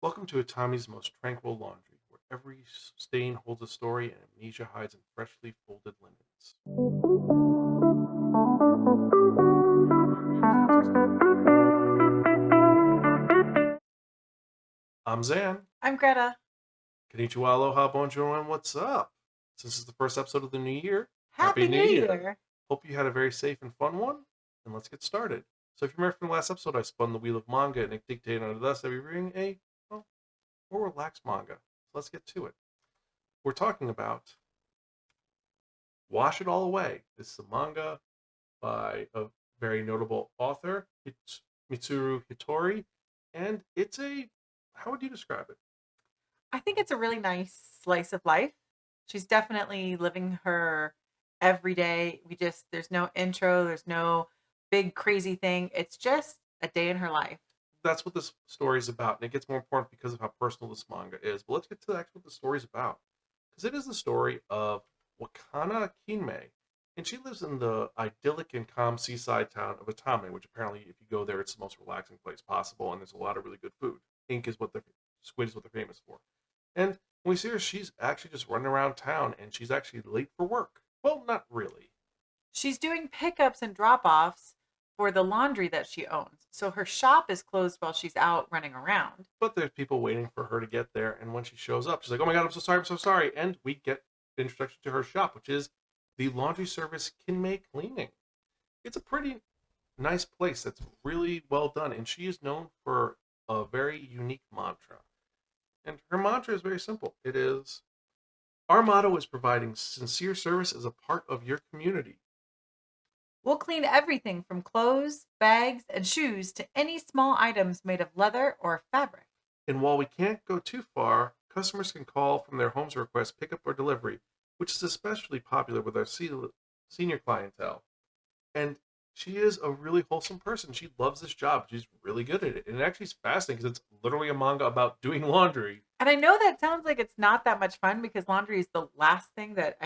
Welcome to Atami's most tranquil laundry, where every stain holds a story and amnesia hides in freshly folded linens. I'm Zan. I'm Greta. Konnichiwa, aloha, bonjour, and what's up? Since it's the first episode of the new year, Happy Happy New New Year! Year. Hope you had a very safe and fun one, and let's get started. So, if you remember from the last episode, I spun the wheel of manga and it dictated unto us that we bring a more relaxed manga. So let's get to it. We're talking about Wash It All Away. This is a manga by a very notable author, it's Mitsuru Hattori, and it's a how would you describe it? I think it's a really nice slice of life. She's definitely living her every day. There's no intro, there's no big crazy thing. It's just a day in her life. That's what this story is about, and it gets more important because of how personal this manga is. But let's get to actually what the story is about, because it is the story of Wakana Kinmei, and she lives in the idyllic and calm seaside town of Atame, which apparently, if you go there, it's the most relaxing place possible, and there's a lot of really good food. Ink is what they're Squid is what they're famous for. And when we see her, she's actually just running around town, and she's actually late for work. Well, not really, She's doing pickups and drop offs for the laundry that she owns. So her shop is closed while she's out running around. but there's people waiting for her to get there. And when she shows up, she's like, "Oh my god, I'm so sorry, I'm so sorry." And we get the introduction to her shop, which is the laundry service Kinmei Cleaning. It's a pretty nice place that's really well done, and she is known for a very unique mantra. And her mantra is very simple. It is our motto is providing sincere service as a part of your community. We'll clean everything from clothes, bags, and shoes to any small items made of leather or fabric. And while we can't go too far, customers can call from their homes to request pickup or delivery, which is especially popular with our senior clientele. And she is a really wholesome person. She loves this job. She's really good at it. And it actually is fascinating because it's literally a manga about doing laundry. And I know that sounds like it's not that much fun because laundry is the last thing that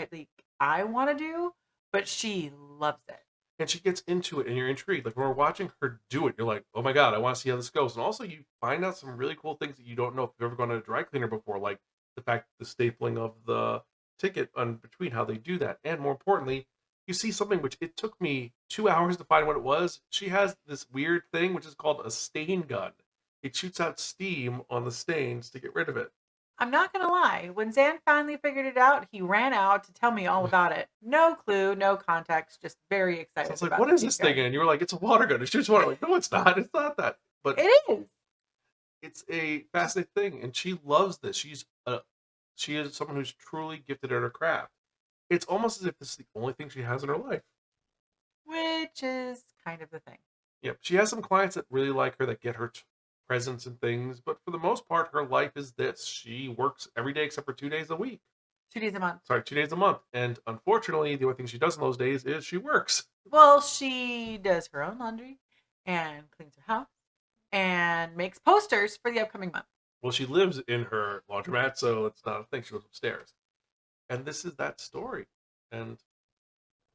I want to do, but she loves it. And she gets into it and you're intrigued. Like when we're watching her do it, you're like, oh my God, I want to see how this goes. And also you find out some really cool things that you don't know if you've ever gone to a dry cleaner before, like the fact the stapling of the ticket on between how they do that. And more importantly, you see something which it took me 2 hours to find what it was. She has this weird thing which is called a stain gun. It shoots out steam on the stains to get rid of it. I'm not going to lie. When Zan finally figured it out, he ran out to tell me all about it. No clue, no context, just very So I excited was like, about what the is steam this thing? gun. And you were like, it's a water gun. It shoots water. I'm like, no, it's not. It's not that. But It is. it's a fascinating thing, and she loves this. She is someone who's truly gifted at her craft. It's almost as if this is the only thing she has in her life. Which is kind of the thing. Yep, she has some clients that really like her that get her presents and things, but for the most part, her life is this. She works every day except for 2 days a week. 2 days a month. Sorry, 2 days a month. And unfortunately, the only thing she does in those days is she works. Well, she does her own laundry and cleans her house and makes posters for the upcoming month. Well, she lives in her laundromat, so it's not a thing. She lives upstairs. And this is that story. And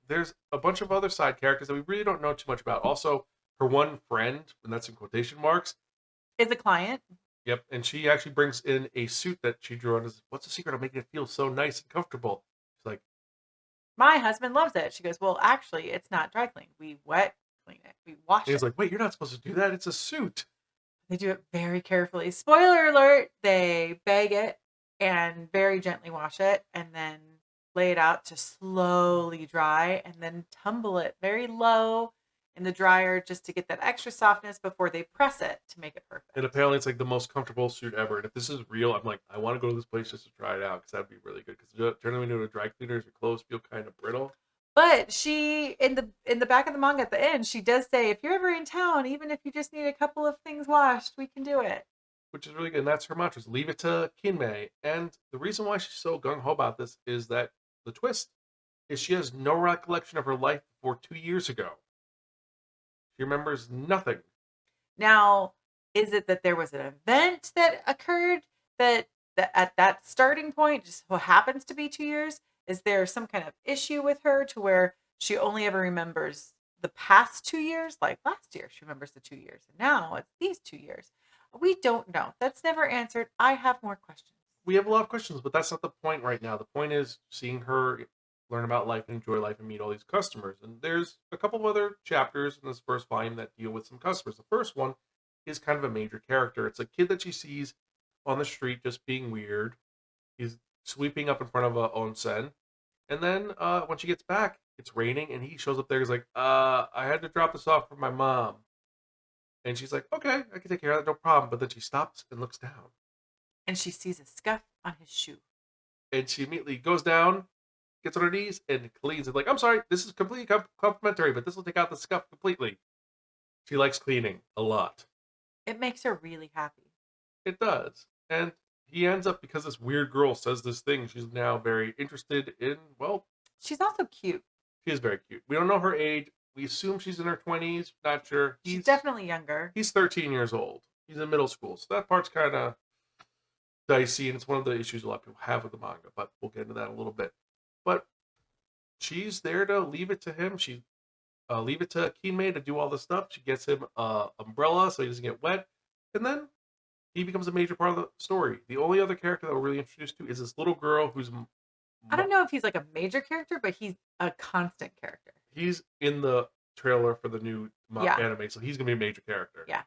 there's a bunch of other side characters that we really don't know too much about. Also, her one friend, and that's in quotation marks. Is a client. Yep, and she actually brings in a suit that she drew on. Is what's the secret of making it feel so nice and comfortable? She's like, My husband loves it. She goes, well, actually, it's not dry clean. We wet clean it. We and wash he's it. like, wait, you're not supposed to do that. It's a suit. They do it very carefully. Spoiler alert, they bag it and very gently wash it and then lay it out to slowly dry and then tumble it very low in the dryer just to get that extra softness before they press it to make it perfect. And apparently, it's like the most comfortable suit ever. And if this is real, I'm like, I want to go to this place just to try it out because that'd be really good. Because generally, when you go to dry cleaners, your clothes feel kind of brittle. But she in the back of the manga at the end, she does say if you're ever in town, even if you just need a couple of things washed, we can do it. Which is really good. And that's her mantra: leave it to Kinmei. And the reason why she's so gung ho about this is that the twist is she has no recollection of her life before 2 years ago. She remembers nothing. Now, is it that there was an event that occurred that at that starting point just so happens to be 2 years? Is there some kind of issue with her to where she only ever remembers the past 2 years? Like last year, she remembers the 2 years, and now it's these 2 years. We don't know. That's never answered. I have more questions. We have a lot of questions, but that's not the point right now. The point is seeing her learn about life and enjoy life and meet all these customers. And there's a couple of other chapters in this first volume that deal with some customers. The first one is kind of a major character. It's a kid that she sees on the street just being weird. He's sweeping up in front of a onsen. And then when she gets back, it's raining, and he shows up there. He's like, I had to drop this off for my mom. And she's like, okay, I can take care of that, no problem. But then she stops and looks down. And she sees a scuff on his shoe. And she immediately goes down, gets on her knees, and cleans it. Like, I'm sorry, this is completely complimentary, but this will take out the scuff completely. She likes cleaning a lot. It makes her really happy. It does. And he ends up, because this weird girl says this thing, she's now very interested in, well, She's also cute. she is very cute. We don't know her age. We assume she's in her 20s. Not sure. She's definitely younger. He's 13 years old. He's in middle school. So that part's kind of dicey, and it's one of the issues a lot of people have with the manga, but we'll get into that in a little bit. But she's there to leave it to him. She leave it to Kinmei to do all the stuff. She gets him an umbrella so he doesn't get wet, and then he becomes a major part of the story. The only other character that we're really introduced to is this little girl who's I don't know if he's like a major character, but he's a constant character. he's in the trailer for the new Yeah. anime, so he's gonna be a major character. Yeah.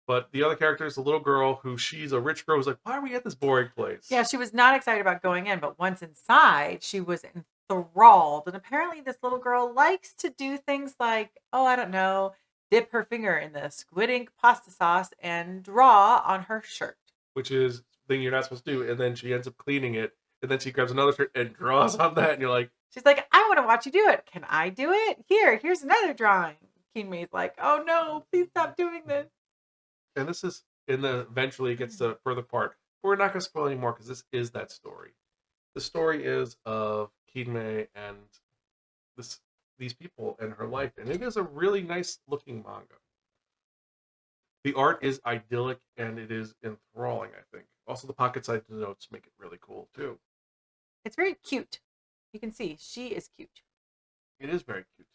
But the other character is the little girl who she's a rich girl who's like, why are we at this boring place? Yeah, she was not excited about going in, but once inside, she was enthralled. And apparently, this little girl likes to do things like, oh, I don't know, dip her finger in the squid ink pasta sauce and draw on her shirt. Which is the thing you're not supposed to do. And then she ends up cleaning it. And then she grabs another shirt and draws on that. And you're like, She's like, I want to watch you do it. Can I do it? Here's another drawing. Kinmei's like, oh no, please stop doing this. and this is, and then eventually it gets to the further part. But we're not going to spoil anymore because this is that story. The story is of Kinmei and these people and her life. And it is a really nice looking manga. The art is idyllic and it is enthralling, I think. Also, the pocket-sized notes make it really cool, too. It's very cute. You can see she is cute. It is very cute.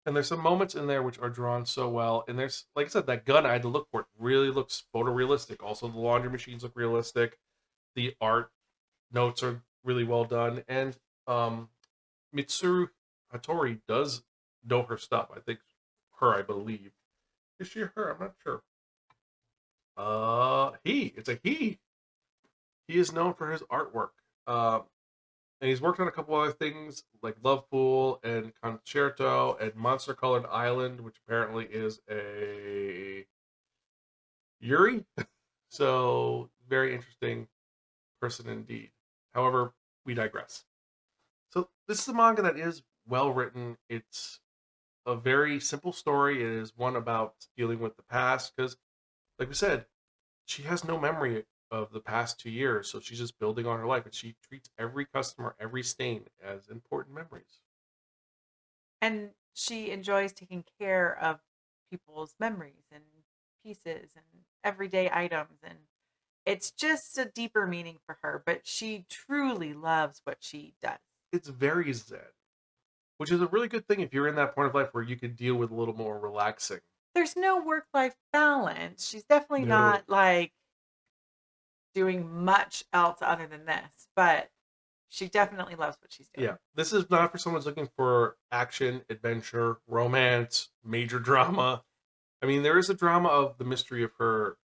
And there's some moments in there which are drawn so well. And there's, like I said, that gun I had to look for. It really looks photorealistic. Also, the laundry machines look realistic. The art notes are really well done. And Mitsuru Hattori does know her stuff. I think I believe. Is she or her? I'm not sure. It's a he. He is known for his artwork. And he's worked on a couple other things like Love Fool and Concerto and Monster Colored Island, which apparently is a Yuri. So, very interesting person indeed. However, we digress. So, this is a manga that is well written. It's a very simple story. It is one about dealing with the past because, like we said, she has no memory of the past 2 years, so she's just building on her life, and she treats every customer, every stain as important memories. And she enjoys taking care of people's memories and pieces and everyday items. And it's just a deeper meaning for her, but she truly loves what she does. It's very zen, which is a really good thing if you're in that point of life where you can deal with a little more relaxing. There's no work-life balance. She's definitely No. not like doing much else other than this, but she definitely loves what she's doing. Yeah, this is not for someone who's looking for action, adventure, romance, major drama. I mean, there is a drama of the mystery of her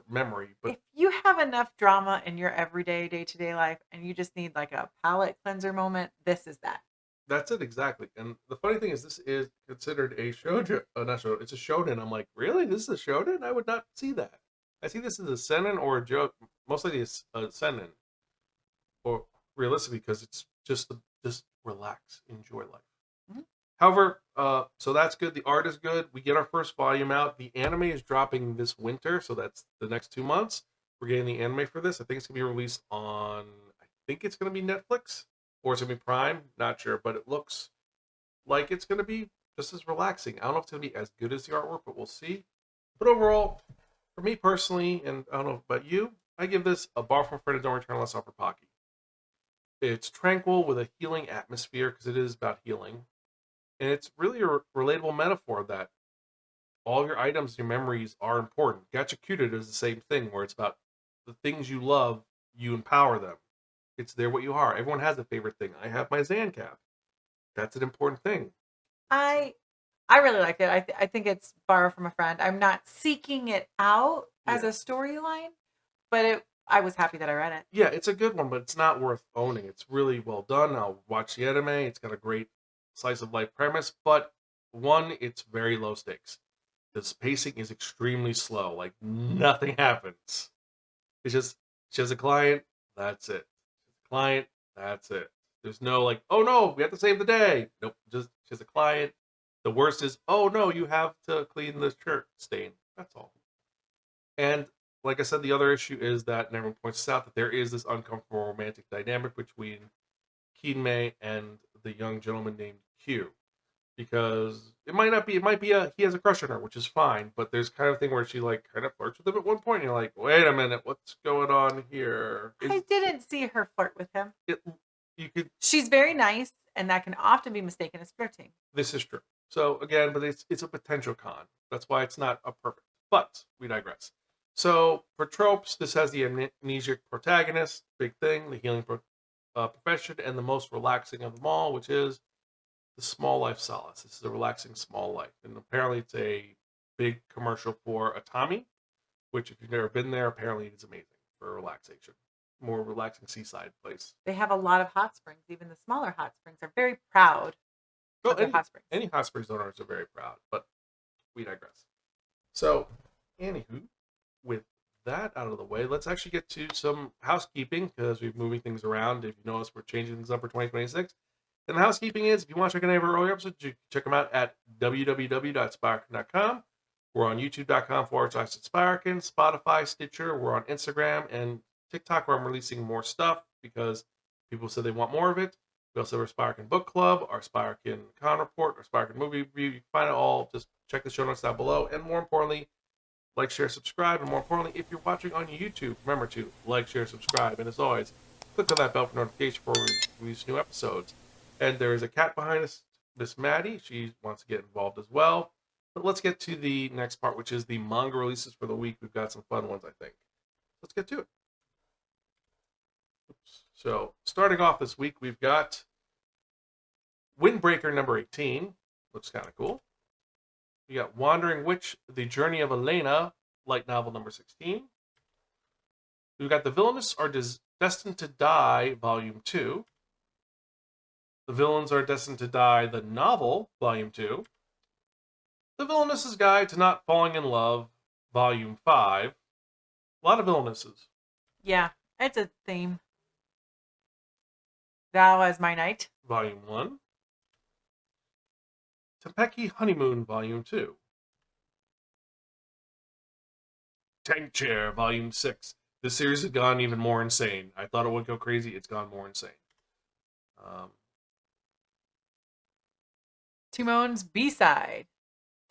memory, but If you have enough drama in your everyday day-to-day life and you just need like a palate cleanser moment, this is that. that's it exactly. And the funny thing is, this is considered a shoujo. Not shoujo. It's a shonen. I'm like, really? This is a shonen? I would not see that. I see this as a seinen or a joke. Most likely it's a seinen, or realistically, because it's just relax, enjoy life. Mhm. However, so that's good. The art is good. We get our first volume out. The anime is dropping this winter, so that's the next 2 months. We're getting the anime for this. I think it's gonna be released on. I think it's gonna be Netflix or it's gonna be Prime. Not sure, but it looks like it's gonna be just as relaxing. I don't know if it's gonna be as good as the artwork, but we'll see. But overall, for me personally, and I don't know about you, I give this a bar from friend and don't return unless offered Pocky. It's tranquil with a healing atmosphere because it is about healing. And it's really a relatable metaphor that all your items, your memories are important. Gachakuta does the same thing, where it's about the things you love, you empower them. It's there what you are. Everyone has a favorite thing. I have my Zan cap. That's an important thing. I I really liked it. I think it's borrow from a friend. I'm not seeking it out as a Yeah. storyline, but I was happy that I read it. Yeah, it's a good one, but it's not worth owning. It's really well done. I'll watch the anime. It's got a great slice of life premise, but one, it's very low stakes. The pacing is extremely slow. Like nothing happens. It's just she has a client. That's it. Client. That's it. There's no like, oh no, we have to save the day. Nope. Just she has a client. The worst is, oh no, you have to clean the shirt stain. That's all. And like I said, the other issue is that, and everyone points out that there is this uncomfortable romantic dynamic between Kinmei and the young gentleman named Q. Because it might not be, it might be he has a crush on her, which is fine, but there's kind of thing where she like kind of flirts with him at one point, and you're like, wait a minute, what's going on here? I didn't see her flirt with him. It, you could. She's very nice, and that can often be mistaken as flirting. This is true. So again, but it's a potential con. That's why it's not a perfect. But we digress. So for tropes, this has the amnesic protagonist, big thing, the healing profession, and the most relaxing of them all, which is the small life solace. This is a relaxing small life, and apparently it's a big commercial for Atami, which if you've never been there, apparently it's amazing for relaxation. More relaxing seaside place. They have a lot of hot springs. Even the smaller hot springs are very proud Well, of their hot springs. any hot springs owners are very proud, but we digress. So, anywho, with that out of the way, let's actually get to some housekeeping because we're moving things around. If you notice, we're changing things up for 2026. And the housekeeping is, if you want to check out any of our earlier episodes, you can check them out at www.spiraken.com. We're on youtube.com/Spiraken, Spotify, Stitcher. We're on Instagram and TikTok, where I'm releasing more stuff because people said they want more of it. We also have our Spiraken Book Club, our Spiraken Con Report, our Spiraken Movie Review. You can find it all. Just check the show notes down below. And more importantly, like, share, subscribe. And more importantly, if you're watching on YouTube, remember to like, share, subscribe. And as always, click on that bell for notification before we release new episodes. And there is a cat behind us, Miss Maddie. She wants to get involved as well. But let's get to the next part, which is the manga releases for the week. We've got some fun ones, I think. Let's get to it. Oops. So, starting off this week, we've got Windbreaker number 18. Looks kind of cool. We got Wandering Witch, The Journey of Elena, light novel number 16. We've got The Villainous Are Destined to Die, volume 2. The Villains Are Destined to Die, the novel, volume 2. The Villainess's Guide to Not Falling in Love, volume 5. A lot of villainesses. Yeah, it's a theme. Thou as my knight. Volume 1. Tempeki Honeymoon, volume 2. Tank Chair, volume 6. This series has gone even more insane. I thought it would go crazy. It's gone more insane. Timon's B-side.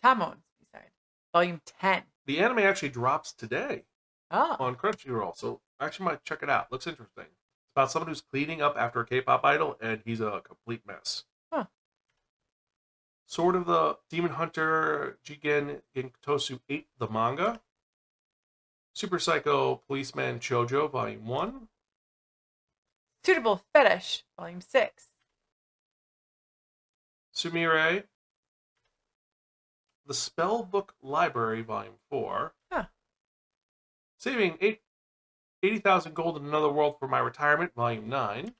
Tamon's B-side. Volume 10. The anime actually drops today Oh. on Crunchyroll, so I actually might check it out. Looks interesting. It's about someone who's cleaning up after a K-pop idol, and he's a complete mess. Huh. Sword of the Demon Hunter Jigen Gentosu 8, the manga. Super Psycho Policeman Chojo, volume 1. Suitable Fetish. Volume 6. Sumire, The Spellbook Library, volume 4. Huh. Saving 80,000 gold in another world for my retirement, volume 9.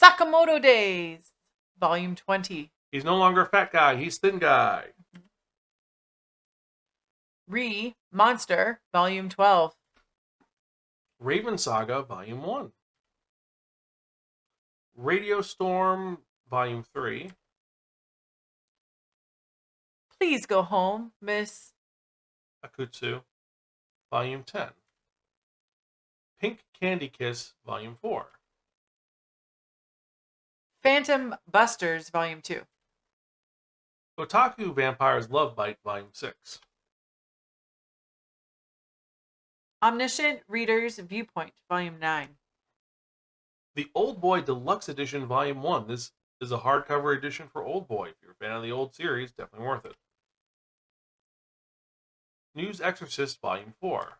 Sakamoto Days. Volume 20. He's no longer a fat guy, he's thin guy. Monster. Volume 12. Raven Saga, volume 1. Radio Storm, volume 3. Please Go Home, Miss Akutsu, volume 10. Pink Candy Kiss, volume 4. Phantom Busters, Volume 2. Otaku Vampire's Love Bite, volume 6. Omniscient Reader's Viewpoint, Volume 9. The Old Boy Deluxe Edition, volume 1. This is a hardcover edition for Old Boy. If you're a fan of the old series, definitely worth it. News Exorcist Volume 4.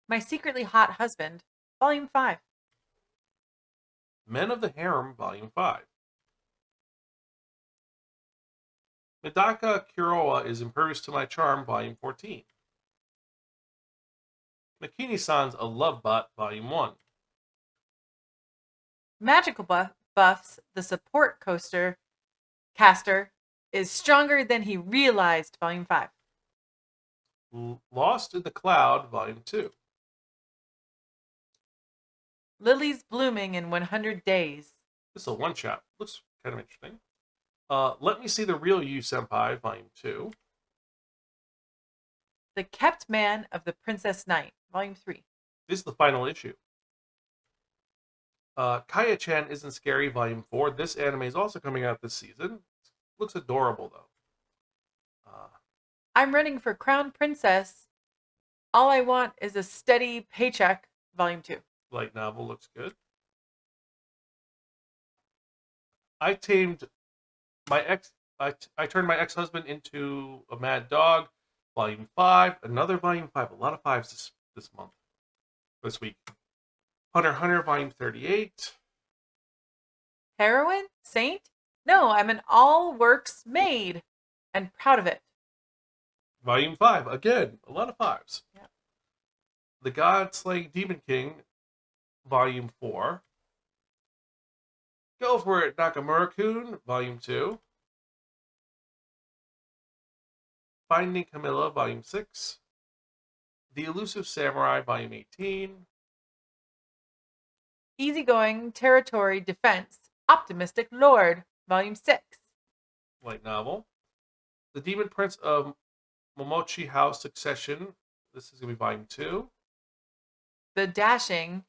My Secretly Hot Husband, Volume 5. Men of the Harem Volume 5. Medaka Kuroa is impervious to my charm, Volume 14. Nakini-san's A Love Bot, Volume 1. Magical Buffs, the support caster, is stronger than he realized, Volume 5. Lost in the Cloud, Volume 2. Lilies Blooming in 100 Days. This is a one-shot. Looks kind of interesting. Let Me See the Real You, Senpai, Volume 2. The Kept Man of the Princess Knight, Volume 3. This is the final issue. Kaya-chan Isn't Scary, Volume 4. This anime is also coming out this season. Looks adorable, though. I'm Running for Crown Princess. All I Want is a Steady Paycheck, Volume 2. Light novel looks good. I turned my ex-husband into a mad dog, Volume 5. Another Volume 5. A lot of 5s this week. Hunter x Hunter, Volume 38. Heroine? Saint? No, I'm an all works maid and proud of it. Volume 5. Again, a lot of 5s. Yeah. The God Slaying Demon King, Volume 4. Go for It, Nakamura-kun, Volume 2. Finding Camilla, Volume 6. The Elusive Samurai, Volume 18. Easygoing Territory Defense, Optimistic Lord, Volume 6. Light novel. The Demon Prince of Momochi House Succession. This is going to be Volume 2. The Dashing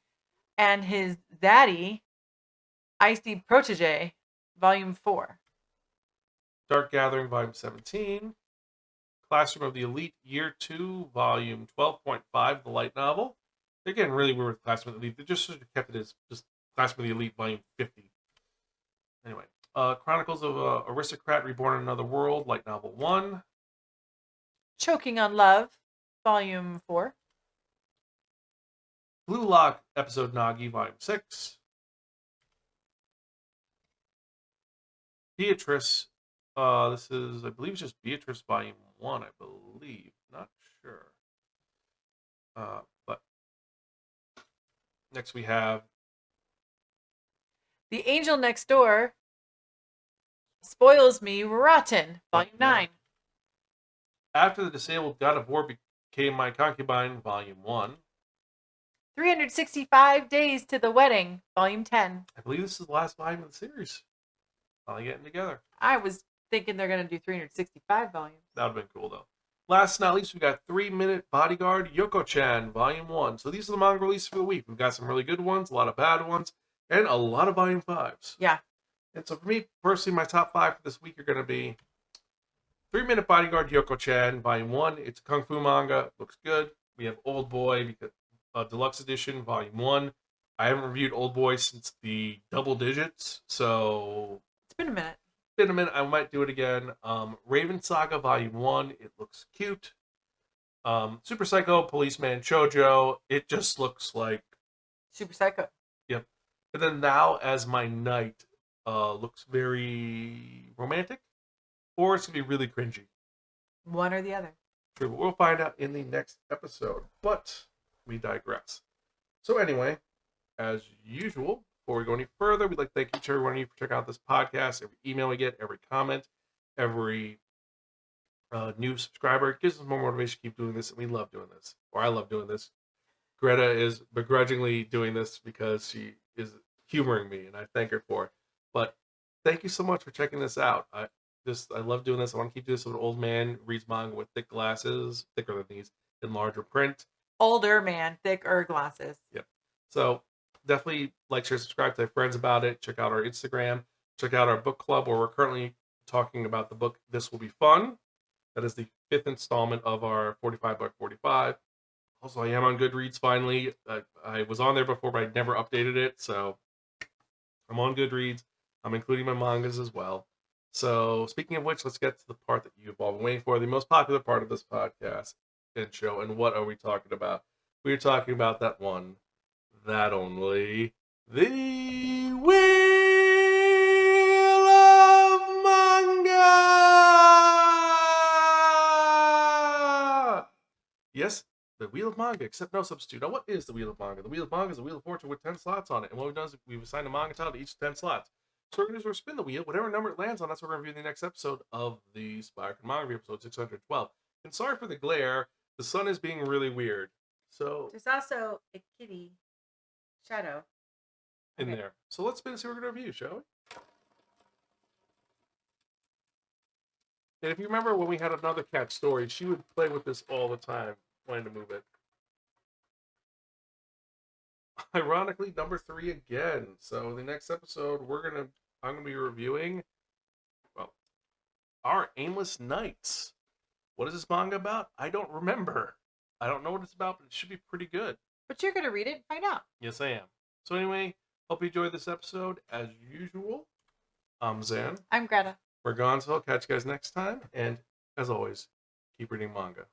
and His Daddy, Icy Protege, Volume 4. Dark Gathering, Volume 17. Classroom of the Elite, Year 2, Volume 12.5, the light novel. Again, really weird with Classroom of the Elite. They just sort of kept it as just Classroom of the Elite, Volume 50. Anyway, Chronicles of Aristocrat Reborn in Another World, light novel 1. Choking on Love, Volume 4. Blue Lock, Episode Nagi, Volume 6. Beatrice, this is, I believe it's just Beatrice, Volume 1, I believe. Not sure. But next we have The Angel Next Door, Spoils Me Rotten, Volume 9. After the Disabled God of War Became My Concubine, Volume 1. 365 Days to the Wedding, Volume 10. I believe this is the last volume of the series. Finally getting together. I was thinking they're going to do 365 volumes. That would have been cool, though. Last but not least, we got 3 Minute Bodyguard Yoko-chan, Volume 1. So these are the manga releases for the week. We've got some really good ones, a lot of bad ones, and a lot of Volume 5s. Yeah. And so for me, personally, my top 5 for this week are going to be 3 Minute Bodyguard Yoko-chan, Volume 1. It's a kung fu manga. Looks good. We have Old Boy, because Deluxe Edition, Volume 1. I haven't reviewed Old Boy since the double digits, so It's been a minute. I might do it again. Raven Saga Volume 1. It looks cute. Super Psycho Policeman Shoujo. It just looks like Super Psycho. Yep. And then Now As My Night looks very romantic. Or it's going to be really cringy. One or the other. True, but we'll find out in the next episode. But we digress. So anyway, as usual, before we go any further, we'd like to thank each and every one of you for checking out this podcast. Every email we get, every comment, every new subscriber. It gives us more motivation to keep doing this, and we love doing this. Or I love doing this. Greta is begrudgingly doing this because she is humoring me, and I thank her for it. But thank you so much for checking this out. I love doing this. I want to keep doing this with an old man reads manga with thick glasses, thicker than these, in larger print. Older man, thicker glasses. Yep. So definitely like, share, subscribe, tell your friends about it. Check out our Instagram. Check out our book club where we're currently talking about the book This Will Be Fun. That is the 5th installment of our 45 by 45. Also, I am on Goodreads finally. I was on there before, but I never updated it. So I'm on Goodreads. I'm including my mangas as well. So, speaking of which, let's get to the part that you've all been waiting for, the most popular part of this podcast and show. And what are we talking about? We're talking about that one, that only, the Wheel of Manga! Yes, the Wheel of Manga, except no substitute. Now, what is the Wheel of Manga? The Wheel of Manga is a Wheel of Fortune with 10 slots on it. And what we've done is we've assigned a manga title to each 10 slots. So we're going to spin the wheel. Whatever number it lands on, that's what we're going to review in the next episode of the Spiraken Manga, episode 612. And sorry for the glare. The sun is being really weird. So, There's also a kitty shadow in Okay. there. So let's spin and see what we're going to review, shall we? And if you remember when we had another cat story, she would play with this all the time, wanting to move it. Ironically, number 3 again. So the next episode, I'm gonna be reviewing, well, Our Aimless Nights. What is this manga about? I don't remember. I don't know what it's about, but it should be pretty good. But you're going to read it and find out. Yes, I am. So anyway, hope you enjoyed this episode as usual. I'm Xan. I'm Greta. We're gone, so I'll catch you guys next time. And as always, keep reading manga.